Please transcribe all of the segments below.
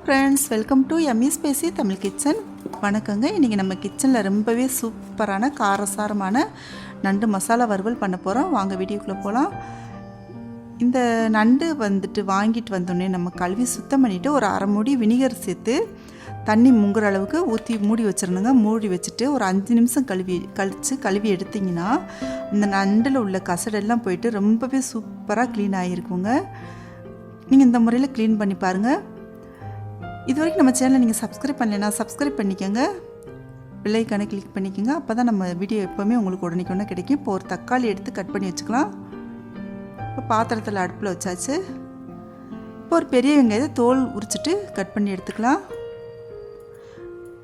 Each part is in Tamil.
Friends, welcome to Emmy spicy Tamil kitchen. வணக்கங்க. இன்றைக்கி நம்ம கிச்சனில் ரொம்பவே சூப்பரான காரசாரமான நண்டு மசாலா வறுவல் பண்ண போகிறோம். வாங்க வீடியோக்குள்ளே போகலாம். இந்த நண்டு வாங்கிட்டு வந்தோடனே நம்ம கழுவி சுத்தம் பண்ணிவிட்டு ஒரு அரை மூடி வினிகர் சேர்த்து தண்ணி முங்குற அளவுக்கு ஊற்றி மூடி வச்சிடணுங்க. மூடி வச்சுட்டு ஒரு 5 நிமிஷம் கழுவி எடுத்திங்கன்னா இந்த நண்டில் உள்ள கசடெல்லாம் போயிட்டு ரொம்பவே சூப்பராக க்ளீன் ஆகிருக்குங்க. நீங்கள் இந்த முறையில் க்ளீன் பண்ணி பாருங்கள். இது வரைக்கும் நம்ம சேனலை நீங்கள் சப்ஸ்கிரைப் பண்ணலைன்னா சப்ஸ்கிரைப் பண்ணிக்கோங்க, பெல் ஐகானை கிளிக் பண்ணிக்கோங்க. அப்போ தான் நம்ம வீடியோ எப்போவுமே உங்களுக்கு உடனே கிடைக்கும். இப்போ ஒரு தக்காளி எடுத்து கட் பண்ணி வச்சுக்கலாம். இப்போ பாத்திரத்தில் அடுப்பில் வச்சாச்சு. இப்போ ஒரு பெரிய வெங்காயத்தை தோல் உரிச்சிட்டு கட் பண்ணி எடுத்துக்கலாம்.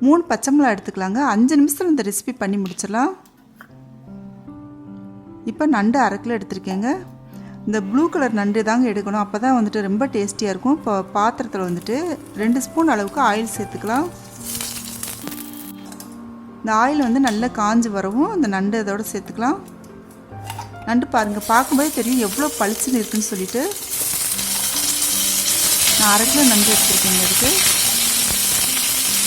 3 பச்சை மிளகாய் எடுத்துக்கலாங்க. 5 நிமிஷத்தில் இந்த ரெசிபி பண்ணி முடிச்சிடலாம். இப்போ நண்டு 1/2 கிலோ எடுத்துருக்கேங்க. இந்த ப்ளூ கலர் நண்டு தாங்க எடுக்கணும், அப்போ தான் ரொம்ப டேஸ்டியாக இருக்கும். இப்போ பாத்திரத்தில் 2 ஸ்பூன் அளவுக்கு ஆயில் சேர்த்துக்கலாம். இந்த ஆயில் நல்லா காஞ்சி வரவும் இந்த நண்டு இதோட சேர்த்துக்கலாம். நண்டு பாருங்கள், பார்க்கும்போதே தெரியும் எவ்வளோ பளிச்சுன்னு இருக்குன்னு சொல்லிட்டு. நான் 1/2 கிலோ நண்டு எடுத்துருக்கேங்க. இதுக்கு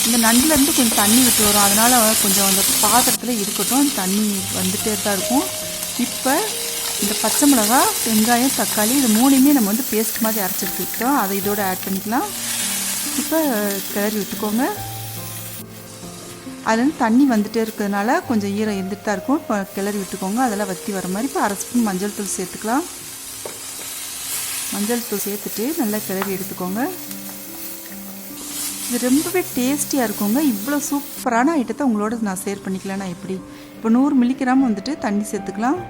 இந்த நண்டுலேருந்து கொஞ்சம் தண்ணி விட்டு வரும், அதனால் கொஞ்சம் அந்த பாத்திரத்தில் இருக்கட்டும், தண்ணி வந்துகிட்டே தான் இருக்கும். இப்போ இந்த பச்சை மிளகா, வெங்காயம், தக்காளி இது 3மே நம்ம பேஸ்ட் மாதிரி அரைச்சி எடுத்துக்கிட்டோம். அதை இதோடு ஆட் பண்ணிக்கலாம். இப்போ கிளறி விட்டுக்கோங்க. அதுலேருந்து தண்ணி வந்துகிட்டே இருக்கிறதுனால கொஞ்சம் ஈரம் இருந்துட்டு தான் இருக்கும். இப்போ கிளறி விட்டுக்கோங்க. அதெல்லாம் வற்றி வர மாதிரி. இப்போ 1/2 ஸ்பூன் மஞ்சள் தூள் சேர்த்துக்கலாம். மஞ்சள் தூள் சேர்த்துட்டு நல்லா கிளறி எடுத்துக்கோங்க. இது ரொம்பவே டேஸ்டியாக இருக்குங்க. இவ்வளோ சூப்பரான ஐட்டத்தை உங்களோட நான் ஷேர் பண்ணிக்கலாம்னா எப்படி. இப்போ 100 மில்லிகிராம் தண்ணி சேர்த்துக்கலாம்.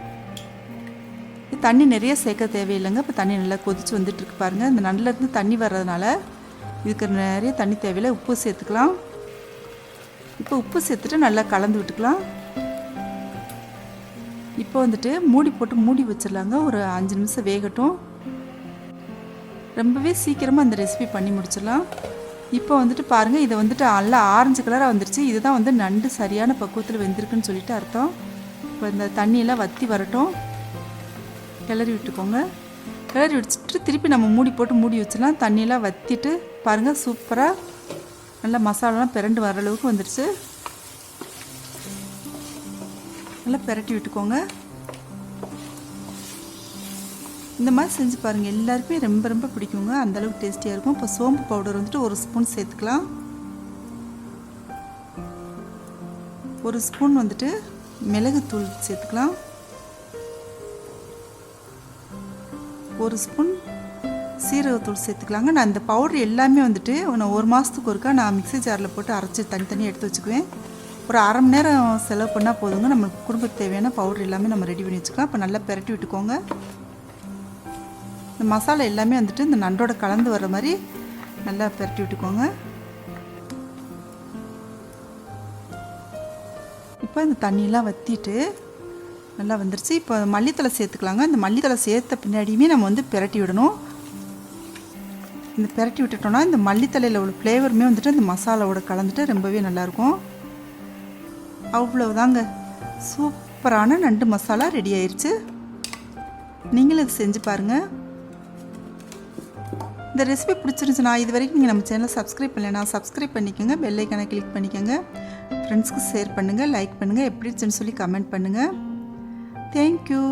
தண்ணி நிறைய சேர்க்க தேவையில்லைங்க. இப்போ தண்ணி நல்லா கொதிச்சு வந்துட்டுருக்கு பாருங்கள். இந்த நண்டுலேருந்து தண்ணி வர்றதுனால இதுக்கு நிறைய தண்ணி தேவையில்லை. உப்பு சேர்த்துக்கலாம். இப்போ உப்பு சேர்த்துட்டு நல்லா கலந்து விட்டுக்கலாம். இப்போ மூடி போட்டு மூடி வச்சிடலாங்க. ஒரு 5 நிமிஷம் வேகட்டும். ரொம்பவே சீக்கிரமாக அந்த ரெசிபி பண்ணி முடிச்சிடலாம். இப்போ பாருங்கள், இதை நல்லா ஆரஞ்சு கலராக வந்துருச்சு. இதுதான் நண்டு சரியான பக்குவத்தில் வெந்திருக்குன்னு சொல்லிட்டு அர்த்தம். இப்போ இந்த தண்ணியெல்லாம் வற்றி வரட்டும். கிளறி விட்டுக்கோங்க. கிளறி வச்சுட்டு திருப்பி நம்ம மூடி போட்டு மூடி வச்சிடலாம். தண்ணியெல்லாம் வற்றிட்டு பாருங்கள், சூப்பராக நல்லா மசாலாலாம் பிரண்டு வர அளவுக்கு வந்துடுச்சு. நல்லா பிரட்டி விட்டுக்கோங்க. இந்த மாதிரி செஞ்சு பாருங்கள், எல்லாருக்குமே ரொம்ப பிடிக்குங்க. அந்தளவுக்கு டேஸ்டியாக இருக்கும். இப்போ சோம்பு பவுடர் 1 ஸ்பூன் சேர்த்துக்கலாம். 1 ஸ்பூன் மிளகுத்தூள் சேர்த்துக்கலாம். 1 ஸ்பூன் சீரகத்தூள் சேர்த்துக்கலாங்க. நான் இந்த பவுட்ரு எல்லாமே நான் 1 மாதத்துக்கு ஒருக்கா நான் மிக்ஸி ஜாரில் போட்டு அரைச்சி தனித்தனியாக எடுத்து வச்சுக்குவேன். ஒரு அரை மணி நேரம் செலவு பண்ணால் போதுங்க. நம்மளுக்கு குடும்பத்துக்கு தேவையான பவுட்ரு எல்லாமே நம்ம ரெடி பண்ணி வச்சுக்கலாம். இப்போ நல்லா பிரட்டி விட்டுக்கோங்க. இந்த மசாலா எல்லாமே இந்த நண்டோட கலந்து வர மாதிரி நல்லா பிரட்டி விட்டுக்கோங்க. இப்போ இந்த தண்ணியெல்லாம் வற்றிட்டு நல்லா வந்துருச்சு. இப்போ மல்லித்தலை சேர்த்துக்கலாங்க. இந்த மல்லித்தலை சேர்த்த பின்னாடியுமே நம்ம பிரட்டி விடணும். இந்த பிரட்டி விட்டுட்டோம்னா இந்த மல்லித்தலையில் உள்ள ஃப்ளேவருமே இந்த மசாலாவோட கலந்துட்டு ரொம்பவே நல்லாயிருக்கும். அவ்வளவுதாங்க, சூப்பரான நண்டு மசாலா ரெடி ஆயிடுச்சு. நீங்களும் இது செஞ்சு பாருங்கள். இந்த ரெசிபி பிடிச்சிருந்துச்சுன்னா இது வரைக்கும் நீங்கள் நம்ம சேனலை சப்ஸ்கிரைப் பண்ணலைன்னா சப்ஸ்கிரைப் பண்ணிக்கோங்க, பெல் ஐக்கானை கிளிக் பண்ணிக்கோங்க, ஃப்ரெண்ட்ஸ்க்கு ஷேர் பண்ணுங்கள், லைக் பண்ணுங்கள், எப்படி இருந்துச்சுன்னு சொல்லி கமெண்ட் பண்ணுங்கள். Thank you.